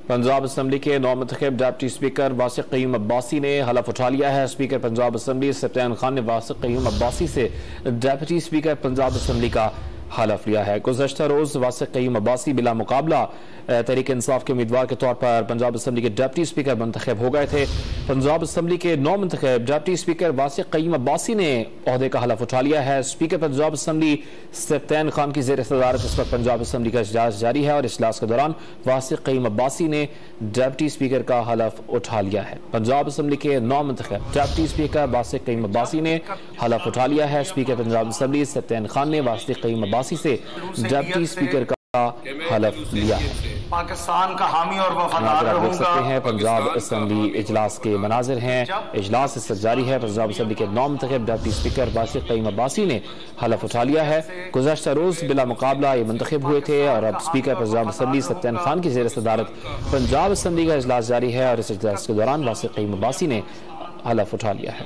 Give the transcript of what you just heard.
Punjab assembly के नौमुंतखब deputy speaker वासिक Qayyum Abbasi ने हलफ उठा लिया है। स्पीकर पंजाब असम्बली सफ्तान खान ने वासिक क़य्यूम अब्बासी से डिप्टी स्पीकर पंजाब असम्बली का हलफ लिया है। गुज़श्ता रोज वासिक क़य्यूम अब्बासी बिला मुकाबला तहरीक इंसाफ के उम्मीदवार के तौर पर पंजाब असम्बली के डिप्टी स्पीकर मुंतखब हो गए थे। पंजाब असम्बली के नौमुंतखब डिप्टी स्पीकर वासिक क़य्यूम अब्बासी ने ओहदे का हलफ उठा लिया है। स्पीकर पंजाब असम्बली सफ्तान खान की ज़ेर सदारत इस वक्त पंजाब असम्बली का इजलास जारी है और इजलास के दौरान वासिक क़य्यूम अब्बासी ने डिप्टी स्पीकर का हलफ उठा लिया है। पंजाब असम्बली के नौमुंतखब डिप्टी स्पीकर वासिक क़य्यूम अब्बासी ने हलफ उठा लिया है। स्पीकर पंजाब असम्बली सफ्तान खान ने वासिक क़य्यूम अब्बासी से डिप्टी स्पीकर का हलफ लिया है। पाकिस्तान का हामी और वफादार आप देख सकते हैं पंजाब असम्बली इजलास के मनाजिर हैं। इजलास इस वक्त जारी है। पंजाब असम्बली के नौमुंतखब डिप्टी स्पीकर वासिक क़य्यूम अब्बासी ने हलफ उठा लिया है। गुज़श्ता रोज बिला मुकाबला ये मुंतखब हुए थे और अब स्पीकर पंजाब असम्बली सफ्तान खान की ज़ेर सदारत पंजाब असम्बली का इजलास जारी है और इस इजलास के दौरान वासिक क़य्यूम अब्बासी ने हलफ उठा लिया है।